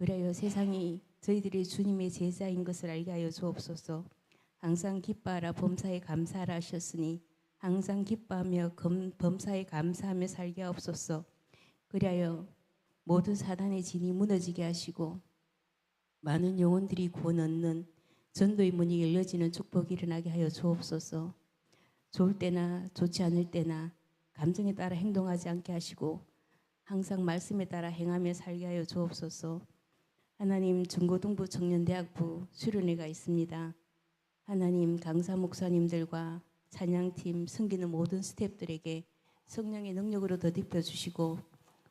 그리하여 세상이 저희들이 주님의 제자인 것을 알게 하여 주옵소서. 항상 기뻐하라 범사에 감사하라 하셨으니 항상 기뻐하며 범사에 감사하며 살게 하옵소서. 그리하여 모든 사단의 진이 무너지게 하시고 많은 영혼들이 구원 얻는 전도의 문이 열려지는 축복이 일어나게 하여 주옵소서. 좋을 때나 좋지 않을 때나 감정에 따라 행동하지 않게 하시고 항상 말씀에 따라 행하며 살게 하여 주옵소서. 하나님, 중고등부 청년대학부 수련회가 있습니다. 하나님, 강사 목사님들과 찬양팀, 섬기는 모든 스태프들에게 성령의 능력으로 덧입혀 주시고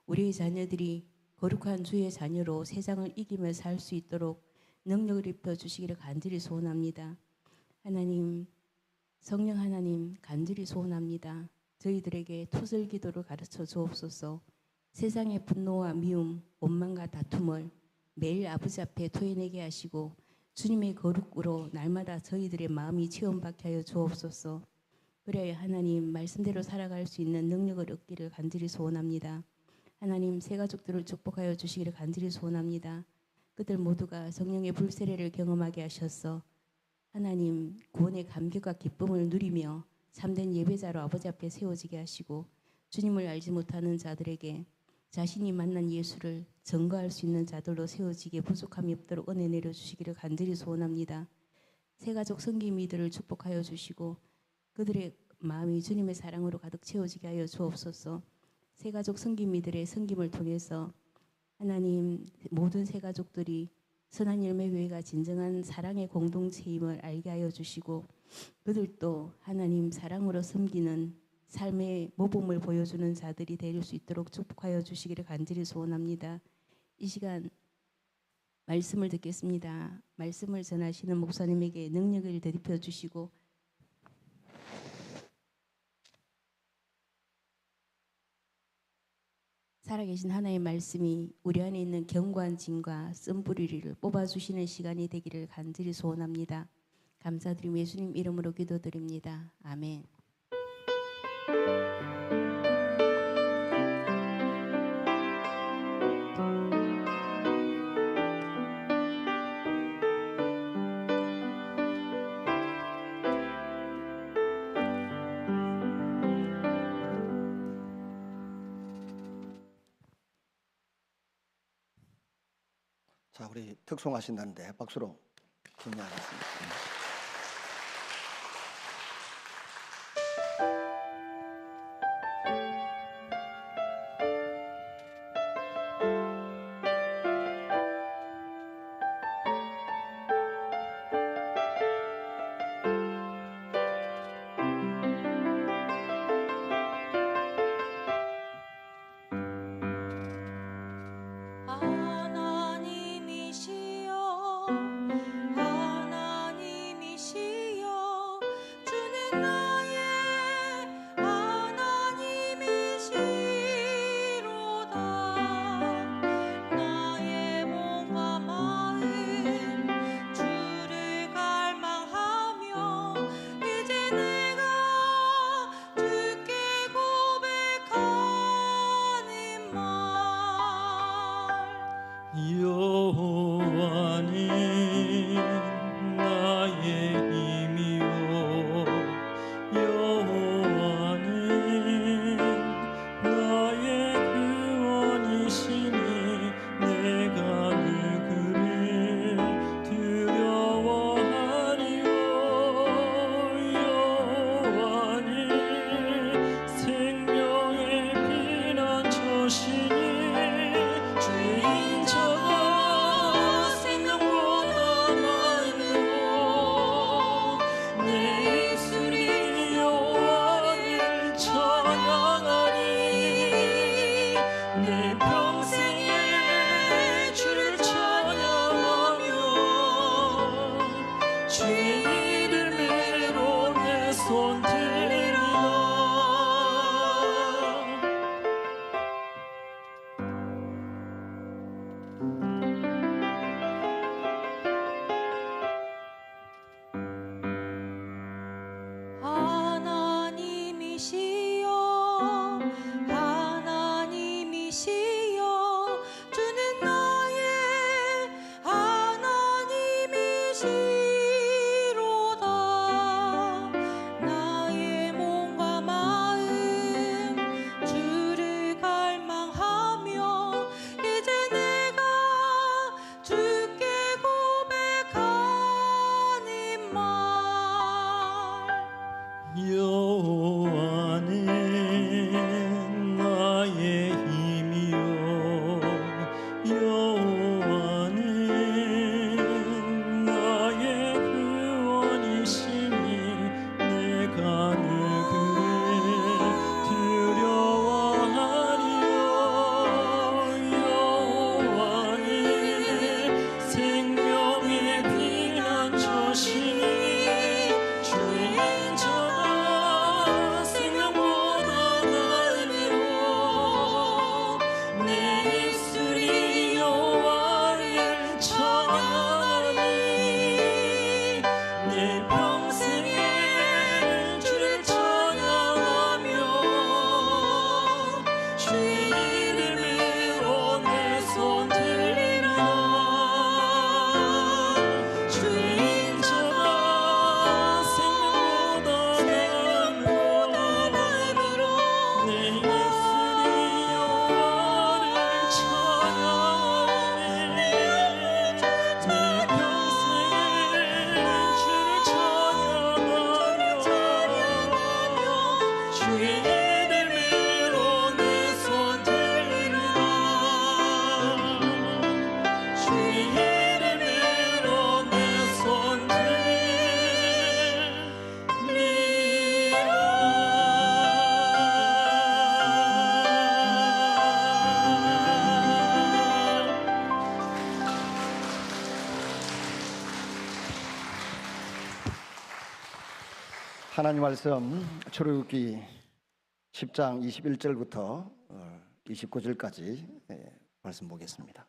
우리의 자녀들이 거룩한 주의 자녀로 세상을 이기며 살 수 있도록 능력을 입혀 주시기를 간절히 소원합니다. 하나님, 성령 하나님, 간절히 소원합니다. 저희들에게 투설기도를 가르쳐 주옵소서. 세상의 분노와 미움, 원망과 다툼을 매일 아버지 앞에 토해내게 하시고 주님의 거룩으로 날마다 저희들의 마음이 체험받게 하여 주옵소서. 그래야 하나님 말씀대로 살아갈 수 있는 능력을 얻기를 간절히 소원합니다. 하나님, 새 가족들을 축복하여 주시기를 간절히 소원합니다. 그들 모두가 성령의 불세례를 경험하게 하셔서 하나님 구원의 감격과 기쁨을 누리며 참된 예배자로 아버지 앞에 세워지게 하시고 주님을 알지 못하는 자들에게 자신이 만난 예수를 증거할 수 있는 자들로 세워지게 부족함이 없도록 은혜 내려주시기를 간절히 소원합니다. 새가족 성김이들을 축복하여 주시고 그들의 마음이 주님의 사랑으로 가득 채워지게 하여 주옵소서. 새가족 성김이들의 성김을 통해서 하나님 모든 새가족들이 선한 열매교회가 진정한 사랑의 공동체임을 알게 하여 주시고 그들도 하나님 사랑으로 섬기는 삶의 모범을 보여주는 자들이 될 수 있도록 축복하여 주시기를 간절히 소원합니다. 이 시간 말씀을 듣겠습니다. 말씀을 전하시는 목사님에게 능력을 덧입혀 주시고 살아계신 하나의 말씀이 우리 안에 있는 견고한 진과 쓴뿌리를 뽑아주시는 시간이 되기를 간절히 소원합니다. 감사드리며 예수님 이름으로 기도드립니다. 아멘. 자, 우리 특송하신다는데 박수로 격려하겠습니다. 주인 저가 것이로다. 나의 몸과 마음 주를 갈망하며 이제 내가 주께 고백하니 말. 여호와는 나의 힘이요 여호와는 나의 구원이시니 내가 늘 그를 두려워하리요. 여호와는 생명의 피난처시니 주의 인자가 생명보다 나음이로 내 입술이 여호와를 찬양하니 내 평생에 주를 찬양하며 주의 이름으로 내 손 들리라. 주의 인자가 생명보다 나음으로 내 입술이 여호와를 찬양하네. 내 평생에 주를 찬양하며 주의 이름으로 내 손 들리라. 주의 이름으로 내 손 하나님 말씀 출애굽기 10장 21절부터 29절까지 말씀 보겠습니다.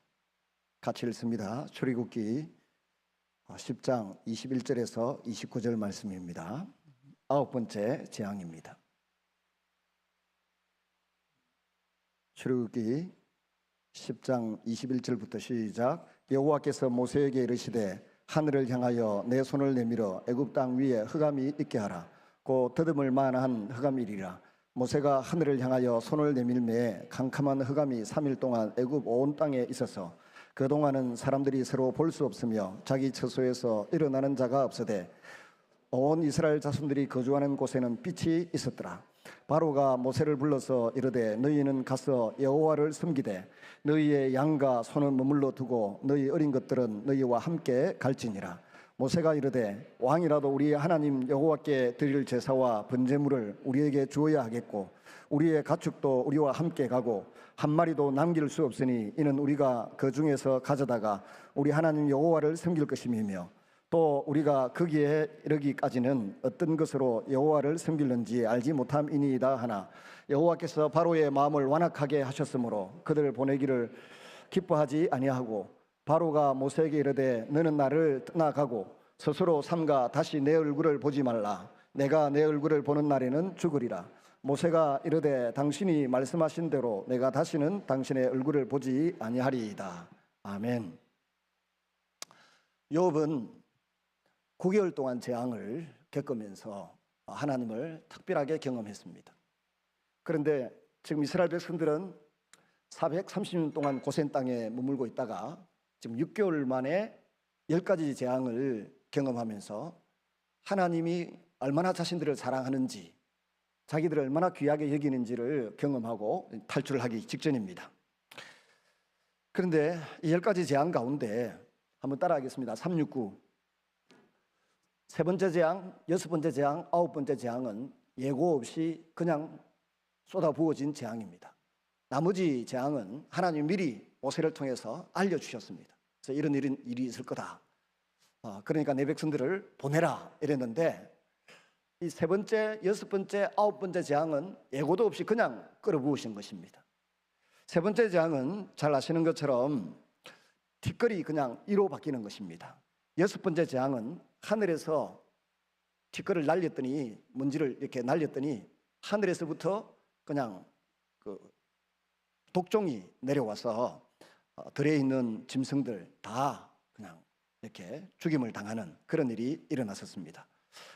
같이 읽습니다. 출애굽기 10장 21절에서 29절 말씀입니다. 9번째 재앙입니다. 출애굽기 10장 21절부터 시작. 여호와께서 모세에게 이르시되 하늘을 향하여 내 손을 내밀어 애굽 땅 위에 흑암이 있게 하라. 곧 더듬을 만한 흑암이리라. 모세가 하늘을 향하여 손을 내밀매 캄캄한 흑암이 3일 동안 애굽 온 땅에 있어서 그동안은 사람들이 서로 볼 수 없으며 자기 처소에서 일어나는 자가 없으되 온 이스라엘 자손들이 거주하는 곳에는 빛이 있었더라. 바로가 모세를 불러서 이르되 너희는 가서 여호와를 섬기되 너희의 양과 소는 머물러 두고 너희 어린 것들은 너희와 함께 갈지니라. 모세가 이르되 왕이라도 우리의 하나님 여호와께 드릴 제사와 번제물을 우리에게 주어야 하겠고 우리의 가축도 우리와 함께 가고 한 마리도 남길 수 없으니 이는 우리가 그 중에서 가져다가 우리 하나님 여호와를 섬길 것임이며 또 우리가 거기에 이르기까지는 어떤 것으로 여호와를 섬길는지 알지 못함이니이다 하나 여호와께서 바로의 마음을 완악하게 하셨으므로 그들을 보내기를 기뻐하지 아니하고 바로가 모세에게 이르되 너는 나를 떠나가고 스스로 삼가 다시 내 얼굴을 보지 말라. 내가 내 얼굴을 보는 날에는 죽으리라. 모세가 이르되 당신이 말씀하신 대로 내가 다시는 당신의 얼굴을 보지 아니하리이다. 아멘. 욥은 9개월 동안 재앙을 겪으면서 하나님을 특별하게 경험했습니다. 그런데 지금 이스라엘 백성들은 430년 동안 고센 땅에 머물고 있다가 지금 6개월 만에 10가지 재앙을 경험하면서 하나님이 얼마나 자신들을 사랑하는지 자기들을 얼마나 귀하게 여기는지를 경험하고 탈출을 하기 직전입니다. 그런데 이 10가지 재앙 가운데 한번 따라하겠습니다. 369 세 번째 재앙, 여섯 번째 재앙, 아홉 번째 재앙은 예고 없이 그냥 쏟아부어진 재앙입니다. 나머지 재앙은 하나님 미리 모세를 통해서 알려주셨습니다. 그래서 이런 일이 있을 거다. 그러니까 내 백성들을 보내라 이랬는데 이 세 번째, 여섯 번째, 아홉 번째 재앙은 예고도 없이 그냥 끌어부으신 것입니다. 세 번째 재앙은 잘 아시는 것처럼 티끌이 그냥 이로 바뀌는 것입니다. 여섯 번째 재앙은 하늘에서 티끌을 날렸더니 먼지를 이렇게 날렸더니 하늘에서부터 그냥 그 독종이 내려와서 들에 있는 짐승들 다 그냥 이렇게 죽임을 당하는 그런 일이 일어났었습니다.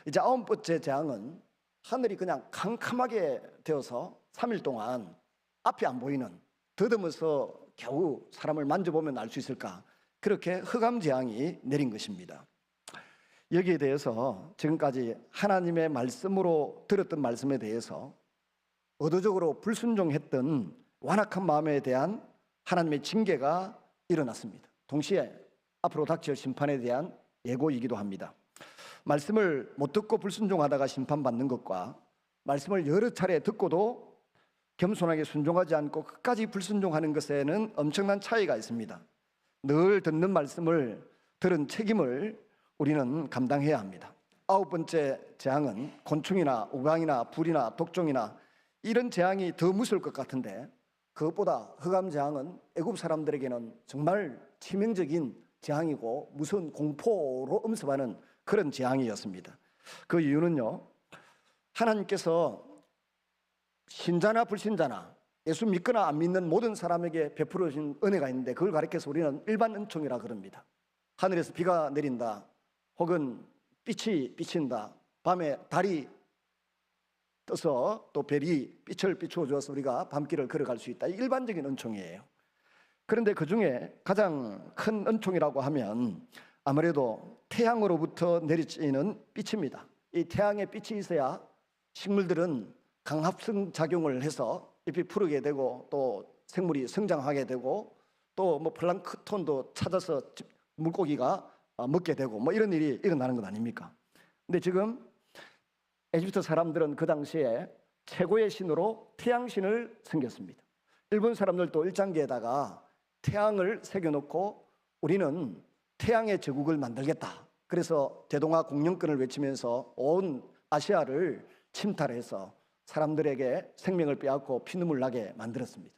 이제 9번째 재앙은 하늘이 그냥 캄캄하게 되어서 3일 동안 앞이 안 보이는, 더듬어서 겨우 사람을 만져보면 알 수 있을까, 그렇게 흑암 재앙이 내린 것입니다. 여기에 대해서 지금까지 하나님의 말씀으로 들었던 말씀에 대해서 의도적으로 불순종했던 완악한 마음에 대한 하나님의 징계가 일어났습니다. 동시에 앞으로 닥칠 심판에 대한 예고이기도 합니다. 말씀을 못 듣고 불순종하다가 심판받는 것과 말씀을 여러 차례 듣고도 겸손하게 순종하지 않고 끝까지 불순종하는 것에는 엄청난 차이가 있습니다. 늘 듣는 말씀을 들은 책임을 우리는 감당해야 합니다. 9번째 재앙은 곤충이나 우광이나 불이나 독종이나 이런 재앙이 더 무서울 것 같은데, 그것보다 흑암 재앙은 애굽 사람들에게는 정말 치명적인 재앙이고 무서운 공포로 음습하는 그런 재앙이었습니다. 그 이유는요, 하나님께서 신자나 불신자나 예수 믿거나 안 믿는 모든 사람에게 베풀어 주신 은혜가 있는데, 그걸 가리켜서 우리는 일반 은총이라 그럽니다. 하늘에서 비가 내린다, 혹은 빛이 비친다, 밤에 달이 떠서 또 별이 빛을 비추어 주어서 우리가 밤길을 걸어갈 수 있다, 일반적인 은총이에요. 그런데 그 중에 가장 큰 은총이라고 하면 아무래도 태양으로부터 내리쬐는 빛입니다. 이 태양의 빛이 있어야 식물들은 강합성 작용을 해서 잎이 푸르게 되고 또 생물이 성장하게 되고 또 뭐 플랑크톤도 찾아서 물고기가 먹게 되고 뭐 이런 일이 일어나는 것 아닙니까? 근데 지금 에집트 사람들은 그 당시에 최고의 신으로 태양신을 섬겼습니다. 일본 사람들도 일장기에다가 태양을 새겨놓고 우리는 태양의 제국을 만들겠다, 그래서 대동아 공영권을 외치면서 온 아시아를 침탈해서 사람들에게 생명을 빼앗고 피눈물 나게 만들었습니다.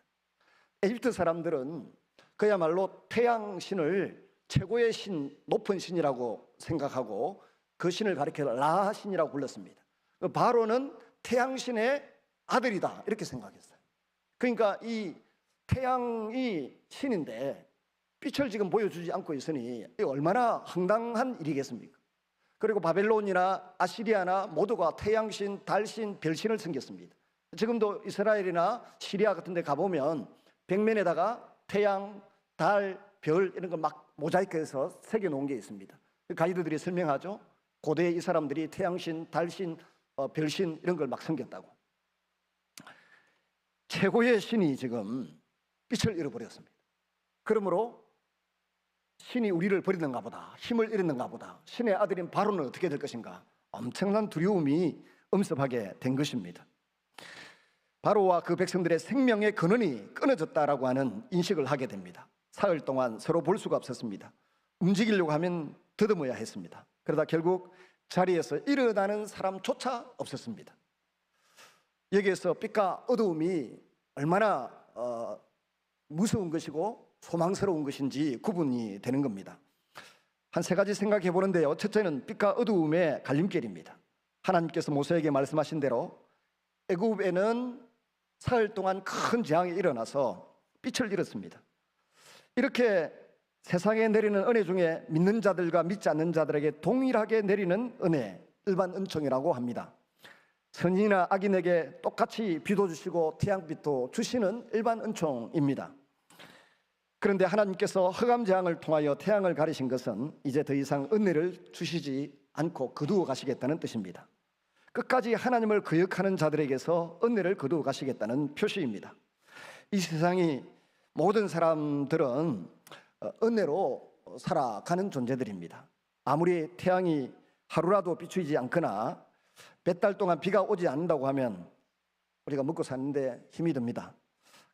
에집트 사람들은 그야말로 태양신을 최고의 신, 높은 신이라고 생각하고 그 신을 가리켜 라 신이라고 불렀습니다. 바로는 태양신의 아들이다 이렇게 생각했어요. 그러니까 이 태양이 신인데 빛을 지금 보여주지 않고 있으니 얼마나 황당한 일이겠습니까? 그리고 바벨론이나 아시리아나 모두가 태양신, 달신, 별신을 섬겼습니다. 지금도 이스라엘이나 시리아 같은 데 가보면 벽면에다가 태양, 달, 별 이런 거 막 모자이크해서 새겨놓은 게 있습니다. 가이드들이 설명하죠. 고대에 이 사람들이 태양신, 달신, 별신 이런 걸 막 섬겼다고. 최고의 신이 지금 빛을 잃어버렸습니다. 그러므로 신이 우리를 버리는가 보다, 힘을 잃었는가 보다, 신의 아들인 바로는 어떻게 될 것인가, 엄청난 두려움이 엄습하게 된 것입니다. 바로와 그 백성들의 생명의 근원이 끊어졌다라고 하는 인식을 하게 됩니다. 사흘 동안 서로 볼 수가 없었습니다. 움직이려고 하면 더듬어야 했습니다. 그러다 결국 자리에서 일어나는 사람조차 없었습니다. 여기에서 빛과 어두움이 얼마나 무서운 것이고 소망스러운 것인지 구분이 되는 겁니다. 한 세 가지 생각해 보는데요. 첫째는 빛과 어두움의 갈림길입니다. 하나님께서 모세에게 말씀하신 대로 애굽에는 사흘 동안 큰 재앙이 일어나서 빛을 잃었습니다. 이렇게 세상에 내리는 은혜 중에 믿는 자들과 믿지 않는 자들에게 동일하게 내리는 은혜, 일반 은총이라고 합니다. 선인이나 악인에게 똑같이 비도 주시고 태양빛도 주시는 일반 은총입니다. 그런데 하나님께서 흑암 재앙을 통하여 태양을 가리신 것은 이제 더 이상 은혜를 주시지 않고 거두어 가시겠다는 뜻입니다. 끝까지 하나님을 거역하는 자들에게서 은혜를 거두어 가시겠다는 표시입니다. 이 세상이 모든 사람들은 은혜로 살아가는 존재들입니다. 아무리 태양이 하루라도 비추지 않거나 몇 달 동안 비가 오지 않는다고 하면 우리가 먹고 사는데 힘이 듭니다.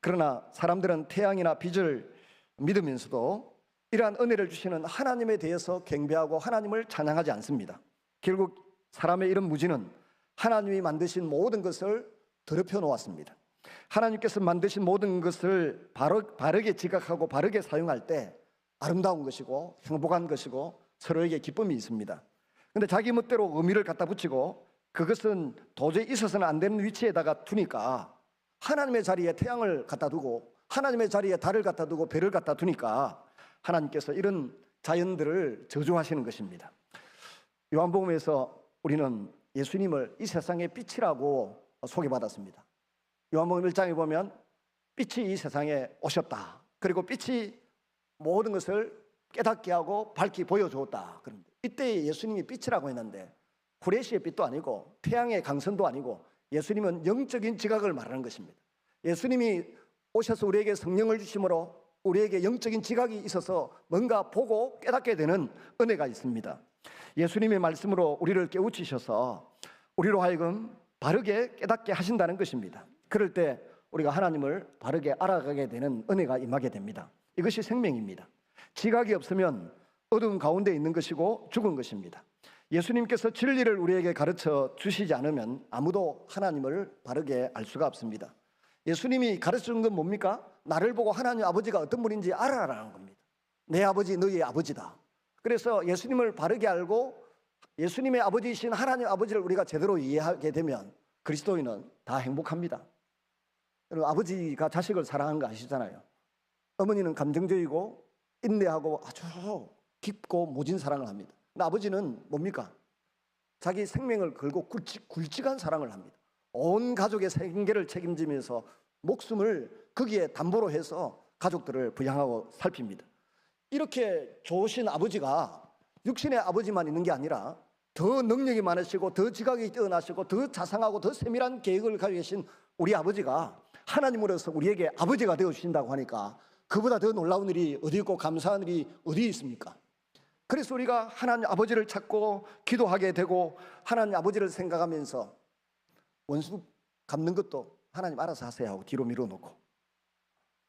그러나 사람들은 태양이나 빛을 믿으면서도 이러한 은혜를 주시는 하나님에 대해서 경배하고 하나님을 찬양하지 않습니다. 결국 사람의 이런 무지는 하나님이 만드신 모든 것을 더럽혀 놓았습니다. 하나님께서 만드신 모든 것을 바르게 지각하고 바르게 사용할 때 아름다운 것이고 행복한 것이고 서로에게 기쁨이 있습니다. 그런데 자기 멋대로 의미를 갖다 붙이고 그것은 도저히 있어서는 안 되는 위치에다가 두니까 하나님의 자리에 태양을 갖다 두고 하나님의 자리에 달을 갖다 두고 별을 갖다 두니까 하나님께서 이런 자연들을 저주하시는 것입니다. 요한복음에서 우리는 예수님을 이 세상의 빛이라고 소개받았습니다. 요한복음 1장에 보면 빛이 이 세상에 오셨다. 그리고 빛이 모든 것을 깨닫게 하고 밝히 보여주었다. 그런데 이때 예수님이 빛이라고 했는데 후레시의 빛도 아니고 태양의 강선도 아니고 예수님은 영적인 지각을 말하는 것입니다. 예수님이 오셔서 우리에게 성령을 주심으로 우리에게 영적인 지각이 있어서 뭔가 보고 깨닫게 되는 은혜가 있습니다. 예수님의 말씀으로 우리를 깨우치셔서 우리로 하여금 바르게 깨닫게 하신다는 것입니다. 그럴 때 우리가 하나님을 바르게 알아가게 되는 은혜가 임하게 됩니다. 이것이 생명입니다. 지각이 없으면 어두운 가운데 있는 것이고 죽은 것입니다. 예수님께서 진리를 우리에게 가르쳐 주시지 않으면 아무도 하나님을 바르게 알 수가 없습니다. 예수님이 가르쳐 준 건 뭡니까? 나를 보고 하나님 아버지가 어떤 분인지 알아라는 겁니다. 내 아버지 너희의 아버지다. 그래서 예수님을 바르게 알고 예수님의 아버지이신 하나님 아버지를 우리가 제대로 이해하게 되면 그리스도인은 다 행복합니다. 여러분, 아버지가 자식을 사랑하는 거 아시잖아요. 어머니는 감정적이고 인내하고 아주 깊고 모진 사랑을 합니다. 근데 아버지는 뭡니까? 자기 생명을 걸고 굵직한 사랑을 합니다. 온 가족의 생계를 책임지면서 목숨을 거기에 담보로 해서 가족들을 부양하고 살핍니다. 이렇게 좋으신 아버지가 육신의 아버지만 있는 게 아니라 더 능력이 많으시고 더 지각이 뛰어나시고 더 자상하고 더 세밀한 계획을 가지고 계신 우리 아버지가 하나님으로서 우리에게 아버지가 되어주신다고 하니까 그보다 더 놀라운 일이 어디 있고 감사한 일이 어디 있습니까? 그래서 우리가 하나님 아버지를 찾고 기도하게 되고 하나님 아버지를 생각하면서 원수 갚는 것도 하나님 알아서 하세요 하고 뒤로 밀어놓고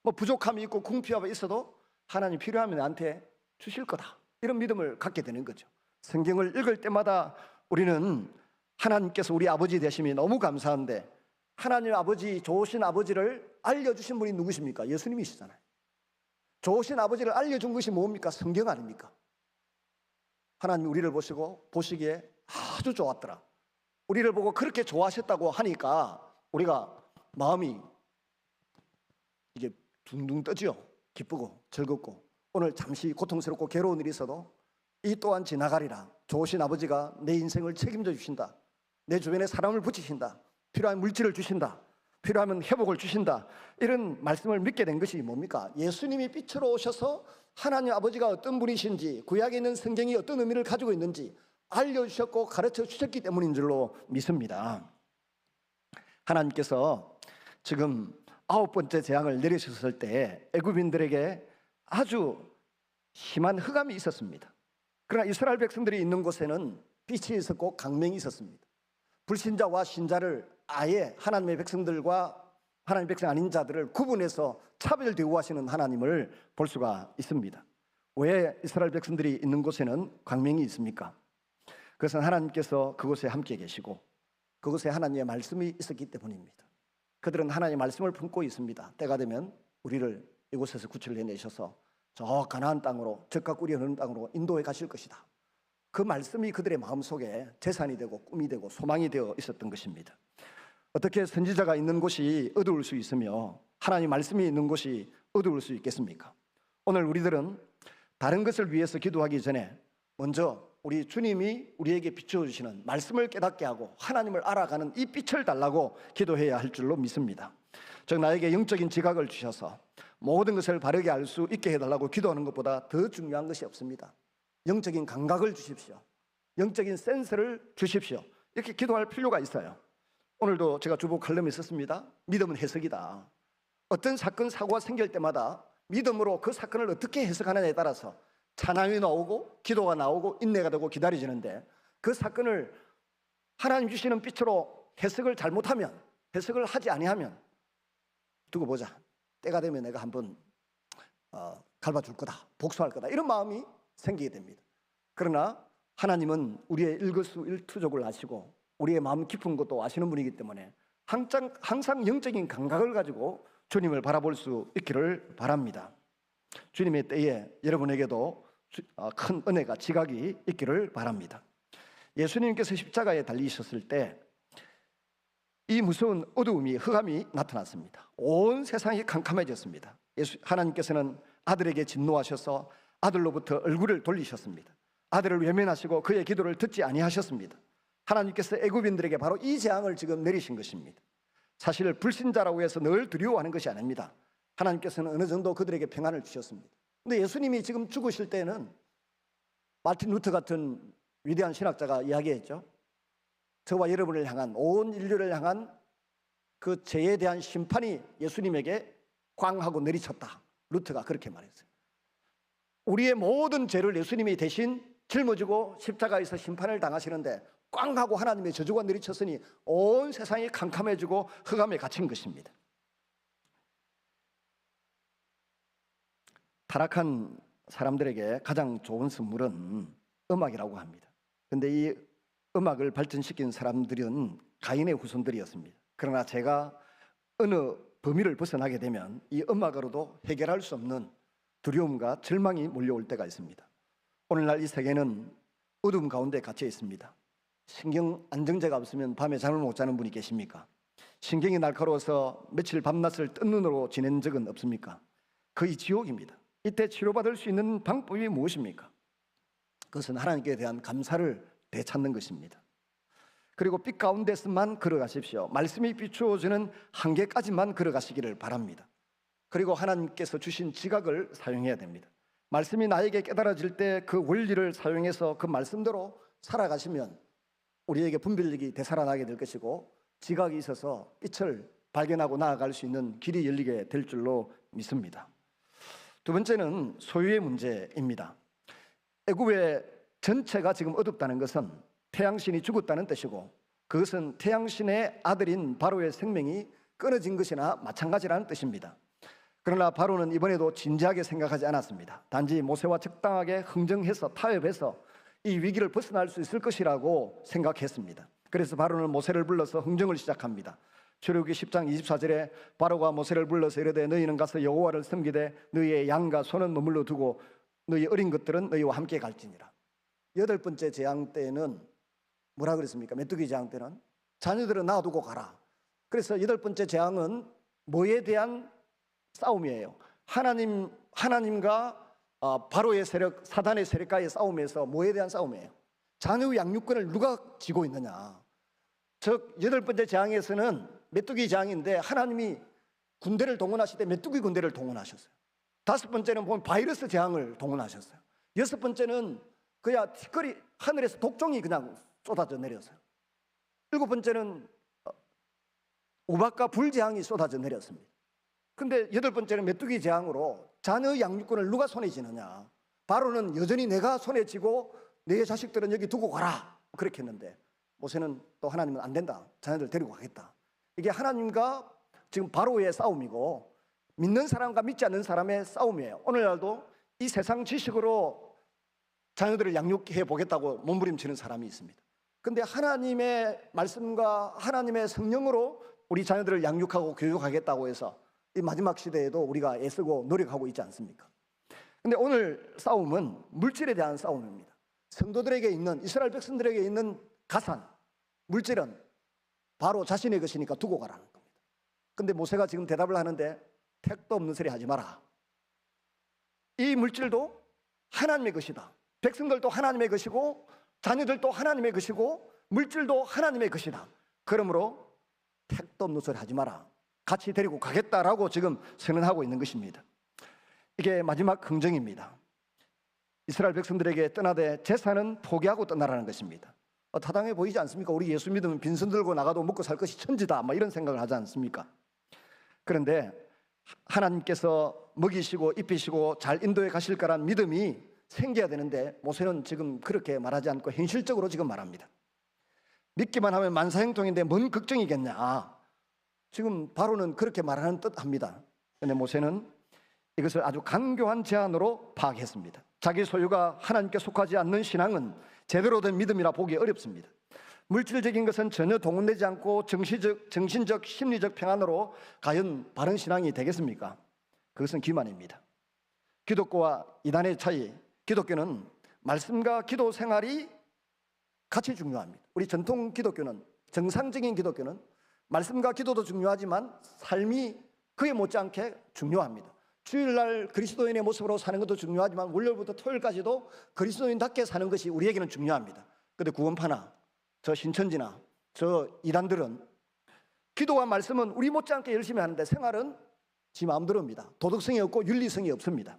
뭐 부족함이 있고 궁핍함이 있어도 하나님 필요하면 나한테 주실 거다 이런 믿음을 갖게 되는 거죠. 성경을 읽을 때마다 우리는 하나님께서 우리 아버지 되심이 너무 감사한데 하나님 아버지, 좋으신 아버지를 알려주신 분이 누구십니까? 예수님이시잖아요. 좋으신 아버지를 알려준 것이 뭡니까? 성경 아닙니까? 하나님 우리를 보시기에 아주 좋았더라. 우리를 보고 그렇게 좋아하셨다고 하니까 우리가 마음이 이게 둥둥 떠지요. 기쁘고 즐겁고 오늘 잠시 고통스럽고 괴로운 일이 있어도 이 또한 지나가리라. 좋으신 아버지가 내 인생을 책임져 주신다. 내 주변에 사람을 붙이신다. 필요한 물질을 주신다. 필요하면 회복을 주신다. 이런 말씀을 믿게 된 것이 뭡니까? 예수님이 빛으로 오셔서 하나님 아버지가 어떤 분이신지 구약에 있는 성경이 어떤 의미를 가지고 있는지 알려주셨고 가르쳐 주셨기 때문인 줄로 믿습니다. 하나님께서 지금 9번째 재앙을 내리셨을 때 애굽인들에게 아주 심한 흑암이 있었습니다. 그러나 이스라엘 백성들이 있는 곳에는 빛이 있었고 강명이 있었습니다. 불신자와 신자를 아예 하나님의 백성들과 하나님의 백성 아닌 자들을 구분해서 차별 대우하시는 하나님을 볼 수가 있습니다. 왜 이스라엘 백성들이 있는 곳에는 광명이 있습니까? 그것은 하나님께서 그곳에 함께 계시고 그곳에 하나님의 말씀이 있었기 때문입니다. 그들은 하나님의 말씀을 품고 있습니다. 때가 되면 우리를 이곳에서 구출해내셔서 저 가나안 땅으로 젖과 꿀이 흐르는 땅으로 인도해 가실 것이다. 그 말씀이 그들의 마음속에 재산이 되고 꿈이 되고 소망이 되어 있었던 것입니다. 어떻게 선지자가 있는 곳이 어두울 수 있으며 하나님 말씀이 있는 곳이 어두울 수 있겠습니까? 오늘 우리들은 다른 것을 위해서 기도하기 전에 먼저 우리 주님이 우리에게 비춰주시는 말씀을 깨닫게 하고 하나님을 알아가는 이 빛을 달라고 기도해야 할 줄로 믿습니다. 즉 나에게 영적인 지각을 주셔서 모든 것을 바르게 알 수 있게 해달라고 기도하는 것보다 더 중요한 것이 없습니다. 영적인 감각을 주십시오. 영적인 센스를 주십시오. 이렇게 기도할 필요가 있어요. 오늘도 제가 주보 칼럼에 썼습니다. 믿음은 해석이다. 어떤 사건 사고가 생길 때마다 믿음으로 그 사건을 어떻게 해석하느냐에 따라서 찬양이 나오고 기도가 나오고 인내가 되고 기다려지는데 그 사건을 하나님 주시는 빛으로 해석을 잘못하면 해석을 하지 아니하면 두고 보자. 때가 되면 내가 한번 갈아줄 거다. 복수할 거다. 이런 마음이 생기게 됩니다. 그러나 하나님은 우리의 일거수일투족을 아시고 우리의 마음 깊은 것도 아시는 분이기 때문에 항상 영적인 감각을 가지고 주님을 바라볼 수 있기를 바랍니다. 주님의 때에 여러분에게도 큰 은혜가 지각이 있기를 바랍니다. 예수님께서 십자가에 달리셨을 때 이 무서운 어두움이 흑암이 나타났습니다. 온 세상이 캄캄해졌습니다. 하나님께서는 아들에게 진노하셔서 아들로부터 얼굴을 돌리셨습니다. 아들을 외면하시고 그의 기도를 듣지 아니하셨습니다. 하나님께서 애굽인들에게 바로 이 재앙을 지금 내리신 것입니다. 사실 불신자라고 해서 늘 두려워하는 것이 아닙니다. 하나님께서는 어느 정도 그들에게 평안을 주셨습니다. 근데 예수님이 지금 죽으실 때는 마틴 루터 같은 위대한 신학자가 이야기했죠. 저와 여러분을 향한, 온 인류를 향한 그 죄에 대한 심판이 예수님에게 꽝하고 내리쳤다. 루터가 그렇게 말했어요. 우리의 모든 죄를 예수님이 대신 짊어지고 십자가에서 심판을 당하시는데 꽝하고 하나님의 저주가 내리쳤으니 온 세상이 캄캄해지고 흑암에 갇힌 것입니다. 타락한 사람들에게 가장 좋은 선물은 음악이라고 합니다. 그런데 이 음악을 발전시킨 사람들은 가인의 후손들이었습니다. 그러나 제가 어느 범위를 벗어나게 되면 이 음악으로도 해결할 수 없는 두려움과 절망이 몰려올 때가 있습니다. 오늘날 이 세계는 어둠 가운데 갇혀 있습니다. 신경 안정제가 없으면 밤에 잠을 못 자는 분이 계십니까? 신경이 날카로워서 며칠 밤낮을 뜬 눈으로 지낸 적은 없습니까? 거의 지옥입니다. 이때 치료받을 수 있는 방법이 무엇입니까? 그것은 하나님께 대한 감사를 되찾는 것입니다. 그리고 빛 가운데서만 걸어가십시오. 말씀이 비추어주는 한계까지만 걸어가시기를 바랍니다. 그리고 하나님께서 주신 지각을 사용해야 됩니다. 말씀이 나에게 깨달아질 때 그 원리를 사용해서 그 말씀대로 살아가시면 우리에게 분별력이 되살아나게 될 것이고 지각이 있어서 빛을 발견하고 나아갈 수 있는 길이 열리게 될 줄로 믿습니다. 두 번째는 소유의 문제입니다. 애굽의 전체가 지금 어둡다는 것은 태양신이 죽었다는 뜻이고 그것은 태양신의 아들인 바로의 생명이 끊어진 것이나 마찬가지라는 뜻입니다. 그러나 바로는 이번에도 진지하게 생각하지 않았습니다. 단지 모세와 적당하게 흥정해서 타협해서 이 위기를 벗어날 수 있을 것이라고 생각했습니다. 그래서 바로는 모세를 불러서 흥정을 시작합니다. 출애굽기 10장 24절에 바로가 모세를 불러서 이르되 너희는 가서 여호와를 섬기되 너희의 양과 소는 머물러 두고 너희 어린 것들은 너희와 함께 갈지니라. 여덟 번째 재앙 때는 뭐라 그랬습니까? 메뚜기 재앙 때는 자녀들은 놔두고 가라. 그래서 여덟 번째 재앙은 뭐에 대한 싸움이에요. 하나님과 바로의 세력, 사단의 세력과의 싸움에서 뭐에 대한 싸움이에요? 자녀 양육권을 누가 쥐고 있느냐. 즉 여덟 번째 재앙에서는 메뚜기 재앙인데 하나님이 군대를 동원하실 때 메뚜기 군대를 동원하셨어요. 다섯 번째는 보면 바이러스 재앙을 동원하셨어요. 여섯 번째는 그야 티끌이 하늘에서 독종이 그냥 쏟아져 내렸어요. 일곱 번째는 우박과 불 재앙이 쏟아져 내렸습니다. 근데 여덟 번째는 메뚜기 재앙으로 자녀 양육권을 누가 손에 쥐느냐. 바로는 여전히 내가 손에 쥐고 내 자식들은 여기 두고 가라 그렇게 했는데 모세는 또 하나님은 안 된다. 자녀들 데리고 가겠다. 이게 하나님과 지금 바로의 싸움이고 믿는 사람과 믿지 않는 사람의 싸움이에요. 오늘날도 이 세상 지식으로 자녀들을 양육해 보겠다고 몸부림치는 사람이 있습니다. 근데 하나님의 말씀과 하나님의 성령으로 우리 자녀들을 양육하고 교육하겠다고 해서 이 마지막 시대에도 우리가 애쓰고 노력하고 있지 않습니까? 근데 오늘 싸움은 물질에 대한 싸움입니다. 성도들에게 있는, 이스라엘 백성들에게 있는 가산, 물질은 바로 자신의 것이니까 두고 가라는 겁니다. 근데 모세가 지금 대답을 하는데 택도 없는 소리 하지 마라. 이 물질도 하나님의 것이다. 백성들도 하나님의 것이고 자녀들도 하나님의 것이고 물질도 하나님의 것이다. 그러므로 택도 없는 소리 하지 마라. 같이 데리고 가겠다라고 지금 선언하고 있는 것입니다. 이게 마지막 흥정입니다. 이스라엘 백성들에게 떠나되 재산은 포기하고 떠나라는 것입니다. 타당해 보이지 않습니까? 우리 예수 믿으면 빈손 들고 나가도 먹고 살 것이 천지다 이런 생각을 하지 않습니까? 그런데 하나님께서 먹이시고 입히시고 잘 인도해 가실 거란 믿음이 생겨야 되는데 모세는 지금 그렇게 말하지 않고 현실적으로 지금 말합니다. 믿기만 하면 만사형통인데 뭔 걱정이겠냐. 지금 바로는 그렇게 말하는 듯합니다. 그런데 모세는 이것을 아주 간교한 제안으로 파악했습니다. 자기 소유가 하나님께 속하지 않는 신앙은 제대로 된 믿음이라 보기 어렵습니다. 물질적인 것은 전혀 동원되지 않고 정신적, 심리적 평안으로 과연 바른 신앙이 되겠습니까? 그것은 기만입니다. 기독교와 이단의 차이, 기독교는 말씀과 기도 생활이 같이 중요합니다. 우리 전통 기독교는, 정상적인 기독교는 말씀과 기도도 중요하지만 삶이 그에 못지않게 중요합니다. 주일날 그리스도인의 모습으로 사는 것도 중요하지만 월요일부터 토요일까지도 그리스도인답게 사는 것이 우리에게는 중요합니다. 그런데 구원파나 저 신천지나 저 이단들은 기도와 말씀은 우리 못지않게 열심히 하는데 생활은 지 마음대로입니다. 도덕성이 없고 윤리성이 없습니다.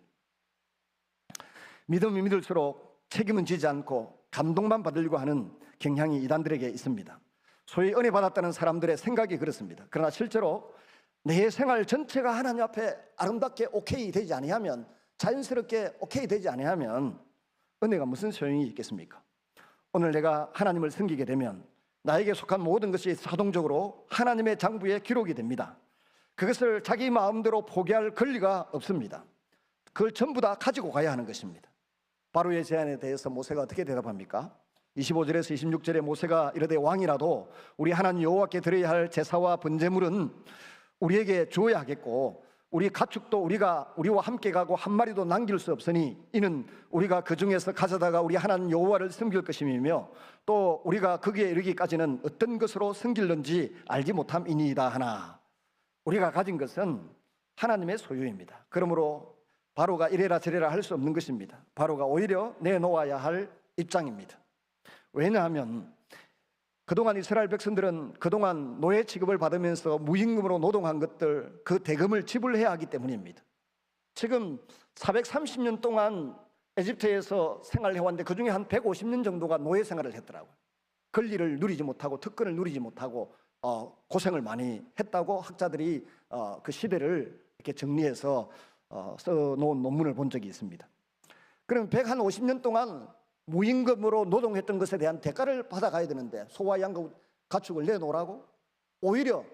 믿음이 믿을수록 책임은 지지 않고 감동만 받으려고 하는 경향이 이단들에게 있습니다. 소위 은혜 받았다는 사람들의 생각이 그렇습니다. 그러나 실제로 내 생활 전체가 하나님 앞에 아름답게 오케이 되지 아니하면, 자연스럽게 오케이 되지 아니하면 은혜가 무슨 소용이 있겠습니까? 오늘 내가 하나님을 섬기게 되면 나에게 속한 모든 것이 자동적으로 하나님의 장부에 기록이 됩니다. 그것을 자기 마음대로 포기할 권리가 없습니다. 그걸 전부 다 가지고 가야 하는 것입니다. 바로의 제안에 대해서 모세가 어떻게 대답합니까? 25절에서 26절에 모세가 이르되 왕이라도 우리 하나님 여호와께 드려야 할 제사와 번제물은 우리에게 주어야 하겠고 우리 가축도 우리와 함께 가고 한 마리도 남길 수 없으니 이는 우리가 그 중에서 가져다가 우리 하나님 여호와를 섬길 것임이며 또 우리가 거기에 이르기까지는 어떤 것으로 섬길는지 알지 못함이니이다 하나, 우리가 가진 것은 하나님의 소유입니다. 그러므로 바로가 이래라 저래라 할 수 없는 것입니다. 바로가 오히려 내놓아야 할 입장입니다. 왜냐하면 그동안 이스라엘 백성들은 그동안 노예 취급을 받으면서 무임금으로 노동한 것들, 그 대금을 지불해야 하기 때문입니다. 지금 430년 동안 에집트에서 생활해왔는데 그중에 한 150년 정도가 노예 생활을 했더라고요. 권리를 누리지 못하고 특권을 누리지 못하고 고생을 많이 했다고 학자들이 그 시대를 이렇게 정리해서 써놓은 논문을 본 적이 있습니다. 그럼 150년 동안 무임금으로 노동했던 것에 대한 대가를 받아가야 되는데 소와 양과 가축을 내놓으라고? 오히려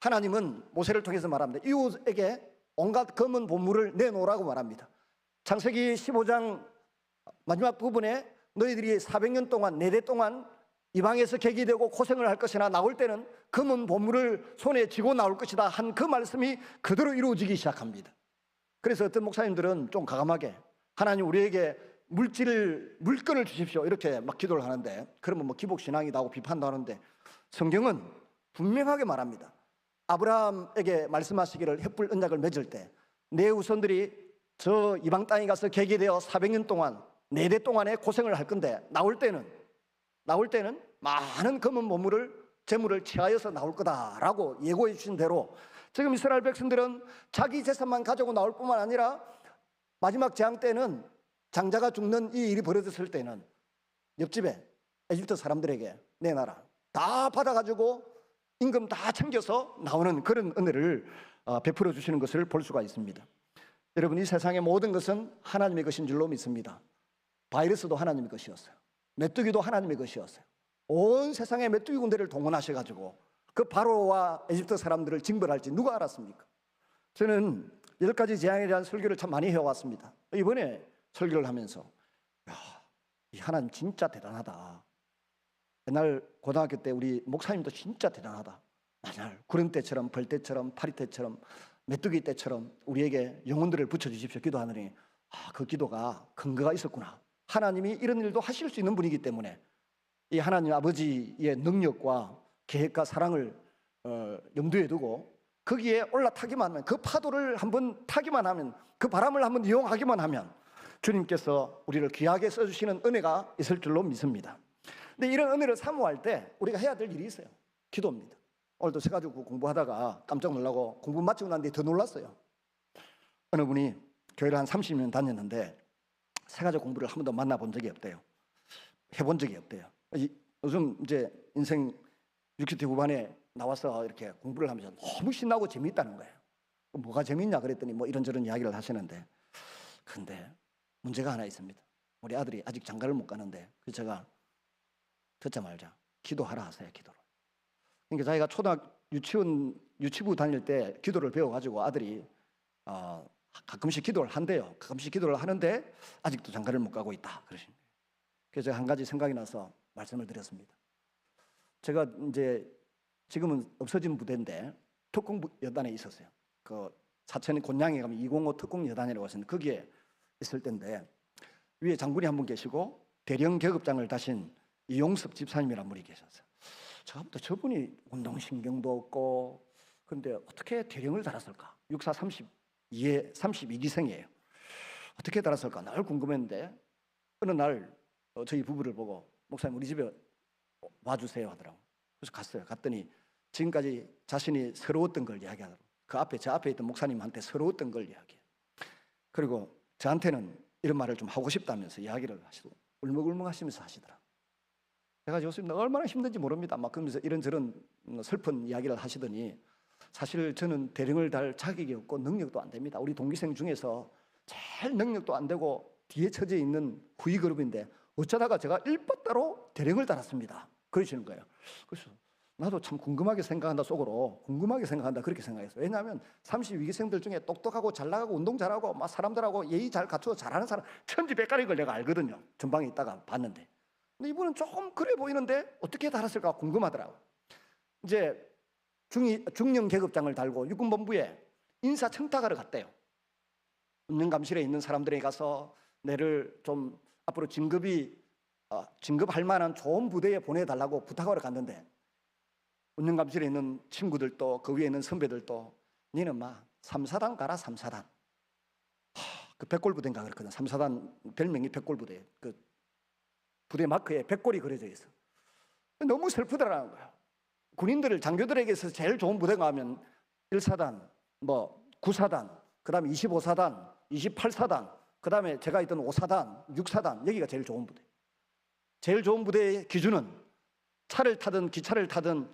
하나님은 모세를 통해서 말합니다. 이웃에게 온갖 검은 보물을 내놓으라고 말합니다. 창세기 15장 마지막 부분에 너희들이 400년 동안 4대 동안 이방에서 객이되고 고생을 할 것이나 나올 때는 검은 보물을 손에 쥐고 나올 것이다 한 그 말씀이 그대로 이루어지기 시작합니다. 그래서 어떤 목사님들은 좀 가감하게 하나님 우리에게 물건을 주십시오 이렇게 막 기도를 하는데, 그러면 뭐 기복신앙이다 하고 비판도 하는데 성경은 분명하게 말합니다. 아브라함에게 말씀하시기를 햇불 언약을 맺을 때 내 후손들이 저 이방 땅에 가서 객이 되어 400년 동안 4대 동안의 고생을 할 건데 나올 때는 많은 검은 보물을 재물을 취하여서 나올 거다라고 예고해 주신 대로 지금 이스라엘 백성들은 자기 재산만 가지고 나올 뿐만 아니라 마지막 재앙 때는 장자가 죽는 이 일이 벌어졌을 때는 옆집에 에집트 사람들에게 내놔라 다 받아가지고 임금 다 챙겨서 나오는 그런 은혜를 베풀어 주시는 것을 볼 수가 있습니다. 여러분, 이 세상의 모든 것은 하나님의 것인 줄로 믿습니다. 바이러스도 하나님의 것이었어요. 메뚜기도 하나님의 것이었어요. 온 세상의 메뚜기 군대를 동원하셔가지고 그 바로와 에집트 사람들을 징벌할지 누가 알았습니까? 저는 10가지 재앙에 대한 설교를 참 많이 해왔습니다. 이번에 설교를 하면서 이 하나님 진짜 대단하다. 옛날 고등학교 때 우리 목사님도 진짜 대단하다. 만약 구름 때처럼 벌 때처럼 파리 때처럼 메뚜기 때처럼 우리에게 영혼들을 붙여주십시오 기도하느니 그 기도가 근거가 있었구나. 하나님이 이런 일도 하실 수 있는 분이기 때문에 이 하나님 아버지의 능력과 계획과 사랑을 염두에 두고 거기에 올라타기만 하면, 그 파도를 한번 타기만 하면, 그 바람을 한번 이용하기만 하면 주님께서 우리를 귀하게 써주시는 은혜가 있을 줄로 믿습니다. 근데 이런 은혜를 사모할 때 우리가 해야 될 일이 있어요. 기도입니다. 오늘도 세가지고 공부하다가 깜짝 놀라고 공부 마치고 난 뒤에 더 놀랐어요. 어느 분이 교회를 한 30년 다녔는데 세가지고 공부를 한 번도 만나본 적이 없대요. 해본 적이 없대요. 요즘 이제 인생 60대 후반에 나와서 이렇게 공부를 하면서 너무 신나고 재미있다는 거예요. 뭐가 재밌냐 그랬더니 뭐 이런저런 이야기를 하시는데, 근데 문제가 하나 있습니다. 우리 아들이 아직 장가를 못 가는데 그래서 제가 듣자 말자 기도하라 하세요. 기도를. 그러니까 자기가 초등학교 유치부 다닐 때 기도를 배워가지고 아들이 가끔씩 기도를 한대요. 가끔씩 기도를 하는데 아직도 장가를 못 가고 있다 그러신 거예요. 그래서 제가 한 가지 생각이 나서 말씀을 드렸습니다. 제가 이제 지금은 없어진 부대인데 특공 여단에 있었어요. 그 사천 곤양에 가면 205 특공 여단이라고 했었는데 거기에 있을 때인데 위에 장군이 한 분 계시고 대령 계급장을 다신 이용섭 집사님이란 분이 계셨어요. 처음부터 저분이 운동신경도 없고 근데 어떻게 대령을 달았을까? 64, 30 32기생이에요. 어떻게 달았을까 늘 궁금했는데 어느 날 저희 부부를 보고 목사님 우리 집에 와주세요 하더라고요. 그래서 갔어요. 갔더니 지금까지 자신이 서러웠던 걸 이야기하더라고요. 저 앞에 있던 목사님한테 서러웠던 걸 이야기해요. 그리고 저한테는 이런 말을 좀 하고 싶다면서 이야기를 하시고 울먹울먹 하시면서 하시더라고요. 제가 요즘 얼마나 힘든지 모릅니다. 막 그러면서 이런저런 슬픈 이야기를 하시더니 사실 저는 대령을 달 자격이 없고 능력도 안 됩니다. 우리 동기생 중에서 제일 능력도 안 되고 뒤에 처져 있는 후위 그룹인데 어쩌다가 제가 일바따로 대령을 달았습니다. 그러시는 거예요. 그래서 나도 참 궁금하게 생각한다, 속으로 궁금하게 생각한다 그렇게 생각했어요. 왜냐하면 32기생들 중에 똑똑하고 잘 나가고 운동 잘하고 막 사람들하고 예의 잘 갖추어 잘하는 사람 천지백갈인 걸 내가 알거든요. 전방에 있다가 봤는데. 근데 이분은 조금 그래 보이는데 어떻게 달았을까 궁금하더라고요. 이제 중령 계급장을 달고 육군본부에 인사 청탁하러 갔대요. 운영감실에 있는 사람들에게 가서 내를 좀 앞으로 진급할 만한 좋은 부대에 보내달라고 부탁하러 갔는데 운영감실에 있는 친구들도 그 위에 있는 선배들도 니는 막 3사단 가라 3사단. 그 백골부대인가 그랬거든. 3사단 별명이 백골부대. 그 부대 마크에 백골이 그려져 있어. 너무 슬프더라는 거야. 군인들 장교들에게서 제일 좋은 부대가 하면 1사단, 뭐 9사단, 그다음에 25사단, 28사단, 그다음에 제가 있던 5사단, 6사단 여기가 제일 좋은 부대. 제일 좋은 부대의 기준은 차를 타든 기차를 타든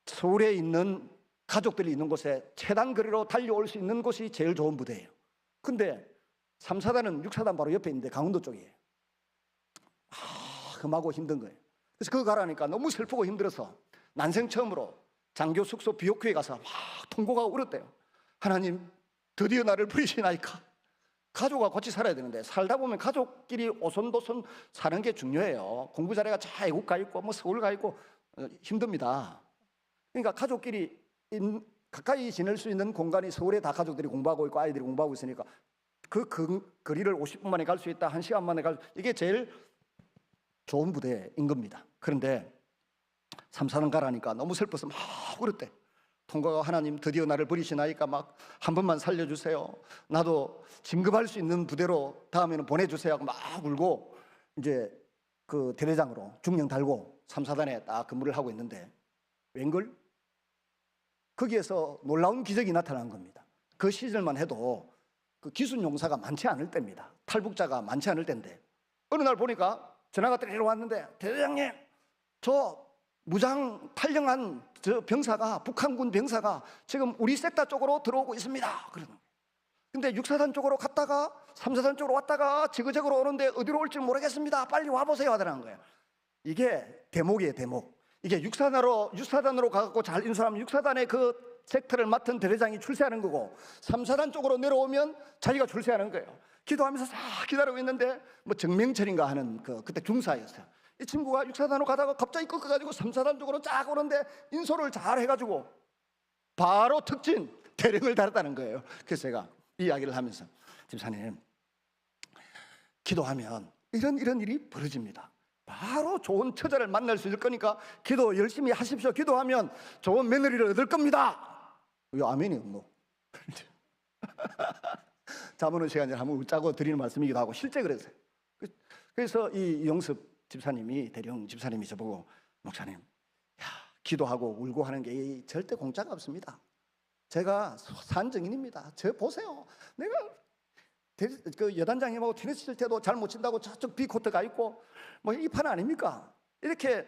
서울에 있는 가족들이 있는 곳에 최단 거리로 달려올 수 있는 곳이 제일 좋은 부대예요. 근데 3사단은 6사단 바로 옆에 있는데 강원도 쪽이에요. 험하고 힘든 거예요. 그래서 그거 가라니까 너무 슬프고 힘들어서 난생 처음으로 장교 숙소 비옥회에 가서 막 통곡하고 울었대요. 하나님 드디어 나를 부리시나이까. 가족과 같이 살아야 되는데 살다 보면 가족끼리 오손도손 사는 게 중요해요. 공부 잘해가 자 애국 가 있고 뭐 서울 가 있고 힘듭니다. 그러니까 가족끼리 가까이 지낼 수 있는 공간이 서울에 다 가족들이 공부하고 있고 아이들이 공부하고 있으니까 그 거리를 50분 만에 갈 수 있다, 1시간 만에 이게 제일 좋은 부대인 겁니다. 그런데 3사단 가라니까 너무 슬퍼서 막 울었대. 통과가 하나님 드디어 나를 버리시나이까 막 한 번만 살려주세요. 나도 진급할 수 있는 부대로 다음에는 보내주세요 하고 막 울고 이제 그 대대장으로 중령 달고 3사단에 딱 근무를 하고 있는데 웬걸? 거기에서 놀라운 기적이 나타난 겁니다. 그 시절만 해도 그 기순용사가 많지 않을 때입니다. 탈북자가 많지 않을 때인데 어느 날 보니까 전화가 때리러 왔는데 대대장님 저 무장 탈영한 저 병사가 북한군 병사가 지금 우리 섹터 쪽으로 들어오고 있습니다. 그러는 거예요. 근데 6사단 쪽으로 갔다가 3사단 쪽으로 왔다가 지그재그로 오는데 어디로 올지 모르겠습니다. 빨리 와보세요 하더라는 거예요. 이게 대목이에요, 대목. 이게 6사단으로 가갖고 잘 인수하면 6사단의 그 섹터를 맡은 대대장이 출세하는 거고 3사단 쪽으로 내려오면 자기가 출세하는 거예요. 기도하면서 싹 기다리고 있는데 뭐 정명철인가 하는 그때 중사였어요. 이 친구가 6사단으로 가다가 갑자기 꺾어가지고 3사단 쪽으로 쫙 오는데 인솔을 잘 해가지고 바로 특진 대령을 달았다는 거예요. 그래서 제가 이 이야기를 하면서 집사님 기도하면 이런 일이 벌어집니다. 바로 좋은 처자를 만날 수 있을 거니까 기도 열심히 하십시오. 기도하면 좋은 며느리를 얻을 겁니다. 왜 아멘이 없노? 잠 오는 시간에 한번 웃자고 드리는 말씀이기도 하고 실제 그랬어요. 그래서 이 영섭 집사님이 대령 집사님이 저보고 목사님 기도하고 울고 하는 게 절대 공짜가 없습니다. 제가 산증인입니다. 저 보세요. 내가 그 여단장님하고 테니스 칠 때도 잘 못 친다고 저쪽 B코트 가 있고 뭐 이 판 아닙니까? 이렇게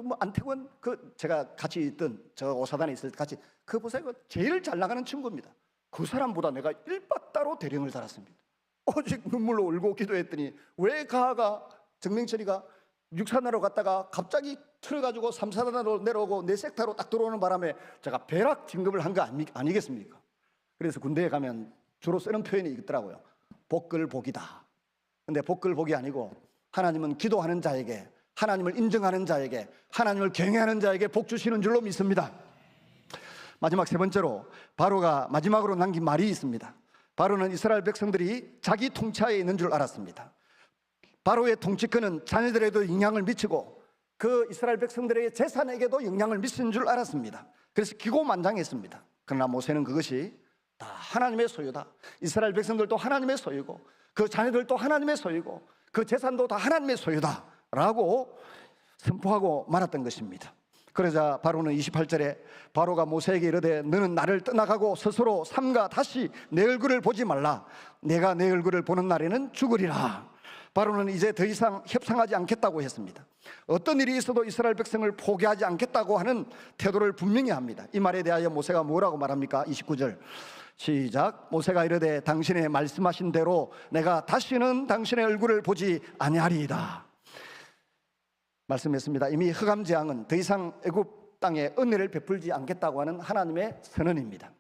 뭐 안태권 제가 같이 있던 저 5사단에 있을 때 같이 보세요. 제일 잘 나가는 친구입니다. 그 사람보다 내가 일바따로 대령을 달았습니다. 오직 눈물로 울고 기도했더니 왜 가가 정명철이가 6사단으로 갔다가 갑자기 틀어가지고 3사단으로 내려오고 내 섹터로 딱 들어오는 바람에 제가 배락 진급을 한 거 아니겠습니까? 그래서 군대에 가면 주로 쓰는 표현이 있더라고요. 복글복이다. 근데 복글복이 아니고 하나님은 기도하는 자에게, 하나님을 인정하는 자에게, 하나님을 경외하는 자에게 복 주시는 줄로 믿습니다. 마지막 세 번째로 바로가 마지막으로 남긴 말이 있습니다. 바로는 이스라엘 백성들이 자기 통치하에 있는 줄 알았습니다. 바로의 통치권은 자녀들에도 영향을 미치고 그 이스라엘 백성들의 재산에게도 영향을 미치는 줄 알았습니다. 그래서 기고만장했습니다. 그러나 모세는 그것이 다 하나님의 소유다. 이스라엘 백성들도 하나님의 소유고 그 자녀들도 하나님의 소유고 그 재산도 다 하나님의 소유다 라고 선포하고 말았던 것입니다. 그러자 바로는 28절에 바로가 모세에게 이르되 너는 나를 떠나가고 스스로 삼가 다시 내 얼굴을 보지 말라. 내가 내 얼굴을 보는 날에는 죽으리라. 바로는 이제 더 이상 협상하지 않겠다고 했습니다. 어떤 일이 있어도 이스라엘 백성을 포기하지 않겠다고 하는 태도를 분명히 합니다. 이 말에 대하여 모세가 뭐라고 말합니까? 29절 시작. 모세가 이르되 당신의 말씀하신 대로 내가 다시는 당신의 얼굴을 보지 아니하리이다. 말씀했습니다. 이미 흑암 재앙은 더 이상 애굽 땅에 은혜를 베풀지 않겠다고 하는 하나님의 선언입니다.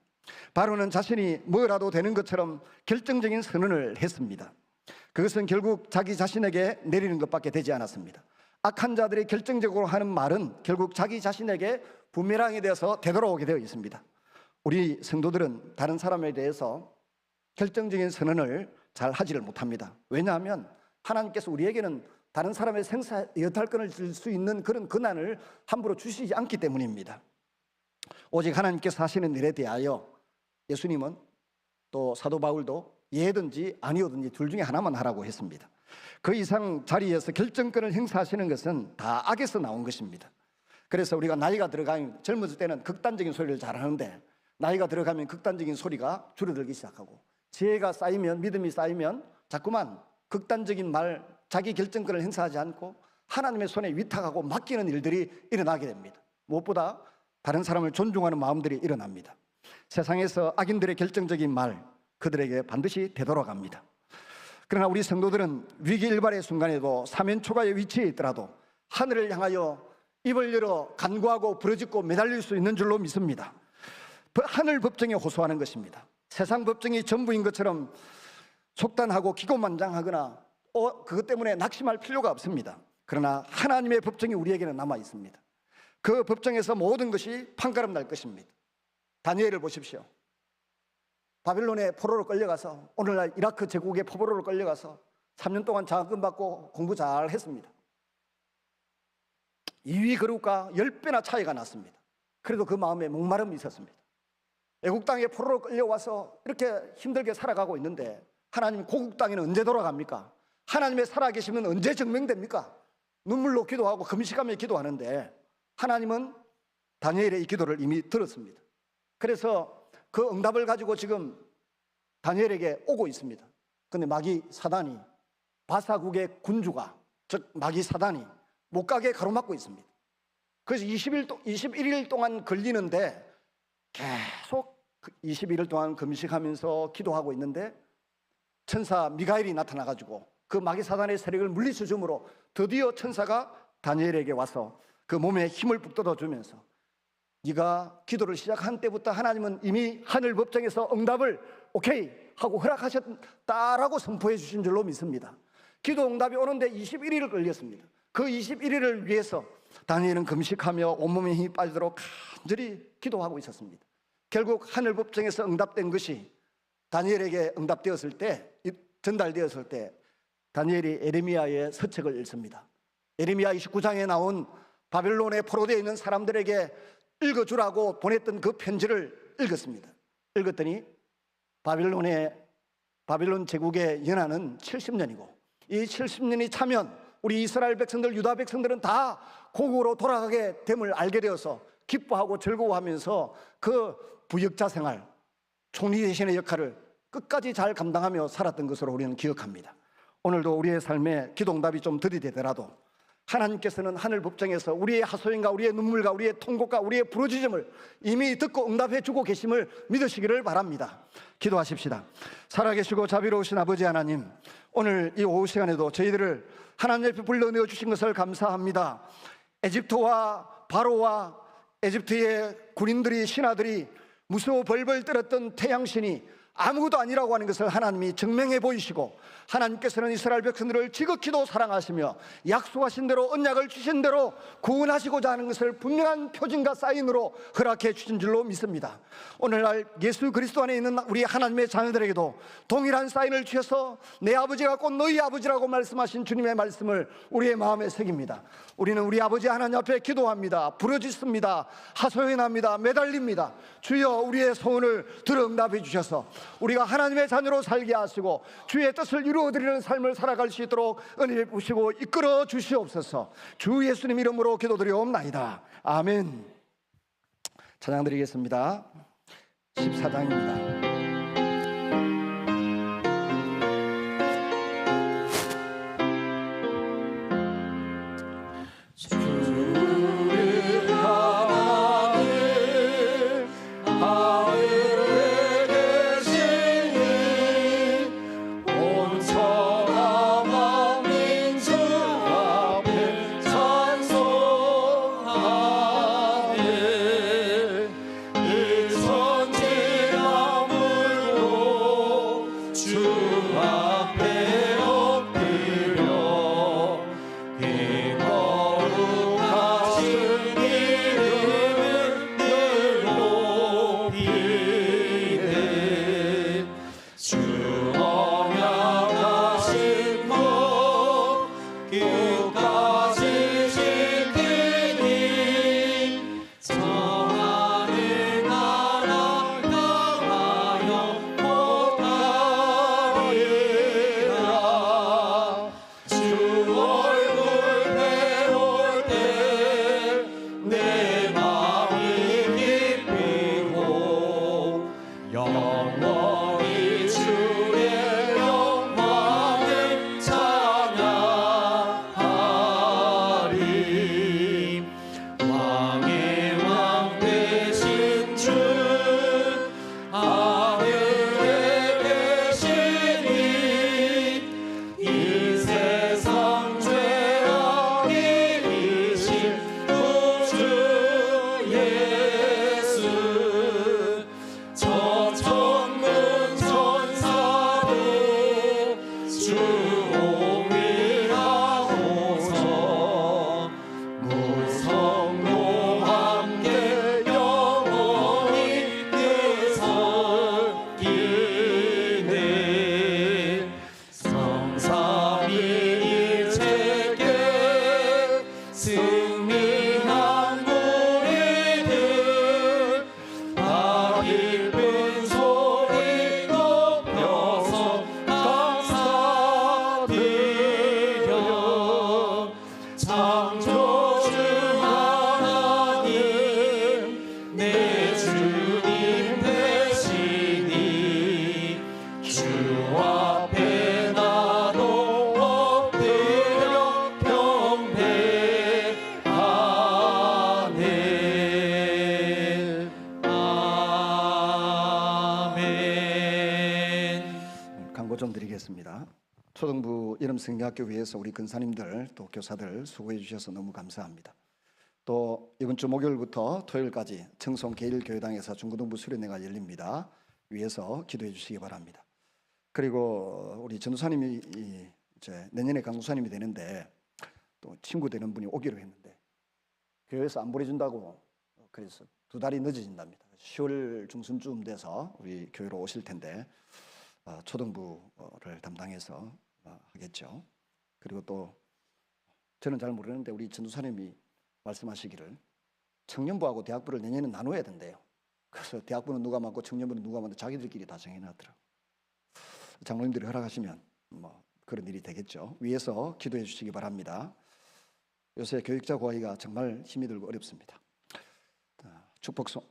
바로는 자신이 뭐라도 되는 것처럼 결정적인 선언을 했습니다. 그것은 결국 자기 자신에게 내리는 것밖에 되지 않았습니다. 악한 자들이 결정적으로 하는 말은 결국 자기 자신에게 부메랑이 되어서 되돌아오게 되어 있습니다. 우리 성도들은 다른 사람에 대해서 결정적인 선언을 잘 하지를 못합니다. 왜냐하면 하나님께서 우리에게는 다른 사람의 생사 여탈권을 줄 수 있는 그런 권한을 함부로 주시지 않기 때문입니다. 오직 하나님께서 하시는 일에 대하여 예수님은 또 사도 바울도 예든지 아니오든지 둘 중에 하나만 하라고 했습니다. 그 이상 자리에서 결정권을 행사하시는 것은 다 악에서 나온 것입니다. 그래서 우리가 나이가 들어가면 젊었을 때는 극단적인 소리를 잘하는데 나이가 들어가면 극단적인 소리가 줄어들기 시작하고 지혜가 쌓이면 믿음이 쌓이면 자꾸만 극단적인 말 자기 결정권을 행사하지 않고 하나님의 손에 위탁하고 맡기는 일들이 일어나게 됩니다. 무엇보다 다른 사람을 존중하는 마음들이 일어납니다. 세상에서 악인들의 결정적인 말 그들에게 반드시 되돌아갑니다. 그러나 우리 성도들은 위기 일발의 순간에도 사면초가의 위치에 있더라도 하늘을 향하여 입을 열어 간구하고 부르짖고 매달릴 수 있는 줄로 믿습니다. 하늘 법정에 호소하는 것입니다. 세상 법정이 전부인 것처럼 속단하고 기고만장하거나 그것 때문에 낙심할 필요가 없습니다. 그러나 하나님의 법정이 우리에게는 남아 있습니다. 그 법정에서 모든 것이 판가름 날 것입니다. 다니엘을 보십시오. 바빌론의 포로로 끌려가서 오늘날 이라크 제국의 포로로 끌려가서 3년 동안 장학금 받고 공부 잘 했습니다. 2위 그룹과 10배나 차이가 났습니다. 그래도 그 마음에 목마름이 있었습니다. 애국 땅에 포로로 끌려와서 이렇게 힘들게 살아가고 있는데 하나님 고국 땅에는 언제 돌아갑니까? 하나님의 살아계심은 언제 증명됩니까? 눈물로 기도하고 금식하며 기도하는데 하나님은 다니엘의 이 기도를 이미 들었습니다. 그래서 그 응답을 가지고 지금 다니엘에게 오고 있습니다. 그런데 마귀 사단이 바사국의 군주가 즉 마귀 사단이 못 가게 가로막고 있습니다. 그래서 21일 동안 걸리는데 계속 21일 동안 금식하면서 기도하고 있는데 천사 미가엘이 나타나가지고 그 마귀 사단의 세력을 물리쳐 주므로 드디어 천사가 다니엘에게 와서 그 몸에 힘을 북돋아 주면서 네가 기도를 시작한 때부터 하나님은 이미 하늘 법정에서 응답을 오케이 하고 허락하셨다라고 선포해 주신 줄로 믿습니다. 기도 응답이 오는데 21일을 걸렸습니다. 그 21일을 위해서 다니엘은 금식하며 온몸에 힘이 빠지도록 간절히 기도하고 있었습니다. 결국 하늘 법정에서 응답된 것이 다니엘에게 응답되었을 때, 전달되었을 때 다니엘이 에레미야의 서책을 읽습니다. 에레미야 29장에 나온 바벨론에 포로되어 있는 사람들에게 읽어주라고 보냈던 그 편지를 읽었습니다. 읽었더니 바벨론 제국의 연한은 70년이고 이 70년이 차면 우리 이스라엘 백성들, 유다 백성들은 다 고국으로 돌아가게 됨을 알게 되어서 기뻐하고 즐거워하면서 그 부역자 생활, 총리 대신의 역할을 끝까지 잘 감당하며 살았던 것으로 우리는 기억합니다. 오늘도 우리의 삶에 기도응답이 좀 들이대더라도 하나님께서는 하늘 법정에서 우리의 하소연과 우리의 눈물과 우리의 통곡과 우리의 부르짖음을 이미 듣고 응답해 주고 계심을 믿으시기를 바랍니다. 기도하십시다. 살아계시고 자비로우신 아버지 하나님, 오늘 이 오후 시간에도 저희들을 하나님 앞에 불러내어 주신 것을 감사합니다. 에집트와 바로와 에집트의 군인들이, 신하들이 무서워 벌벌 떨었던 태양신이 아무것도 아니라고 하는 것을 하나님이 증명해 보이시고, 하나님께서는 이스라엘 백성들을 지극히도 사랑하시며 약속하신 대로 언약을 주신 대로 구원하시고자 하는 것을 분명한 표징과 사인으로 허락해 주신 줄로 믿습니다. 오늘날 예수 그리스도 안에 있는 우리 하나님의 자녀들에게도 동일한 사인을 주셔서 내 아버지가 곧 너희 아버지라고 말씀하신 주님의 말씀을 우리의 마음에 새깁니다. 우리는 우리 아버지 하나님 앞에 기도합니다. 부르짖습니다. 하소연합니다. 매달립니다. 주여, 우리의 소원을 들어 응답해 주셔서 우리가 하나님의 자녀로 살게 하시고 주의 뜻을 이루어드리는 삶을 살아갈 수 있도록 은혜 베푸시고 이끌어 주시옵소서. 주 예수님 이름으로 기도드리옵나이다. 아멘. 찬양 드리겠습니다. 14장입니다. 초등부 이름성경학교회에서 우리 근사님들 또 교사들 수고해 주셔서 너무 감사합니다. 또 이번 주 목요일부터 토요일까지 청송 계일교회당에서 중고등부 수련회가 열립니다. 위에서 기도해 주시기 바랍니다. 그리고 우리 전도사님이 이제 내년에 강도사님이 되는데 또 친구 되는 분이 오기로 했는데 교회에서 안 보내준다고 그래서 2달이 늦어진답니다. 10월 중순쯤 돼서 우리 교회로 오실 텐데 초등부를 담당해서 하겠죠. 그리고 또 저는 잘 모르는데 우리 전도사님이 말씀하시기를 청년부하고 대학부를 내년에 나눠야 된대요. 그래서 대학부는 누가 맡고 청년부는 누가 맡고 자기들끼리 다 정해놨더라고요. 장로님들이 허락하시면 뭐 그런 일이 되겠죠. 위에서 기도해 주시기 바랍니다. 요새 교육자 구하기가 정말 힘이 들고 어렵습니다. 축복송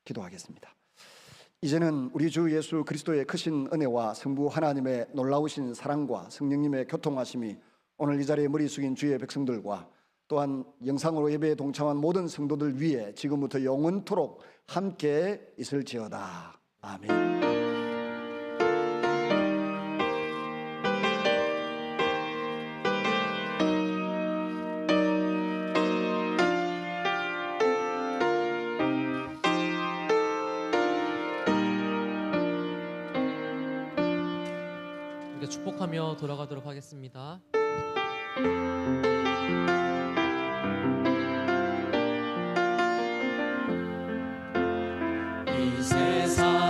기도하겠습니다. 이제는 우리 주 예수 그리스도의 크신 은혜와 성부 하나님의 놀라우신 사랑과 성령님의 교통하심이 오늘 이 자리에 머리 숙인 주의 백성들과 또한 영상으로 예배에 동참한 모든 성도들 위에 지금부터 영원토록 함께 있을지어다. 아멘. 축복하며 돌아가도록 하겠습니다.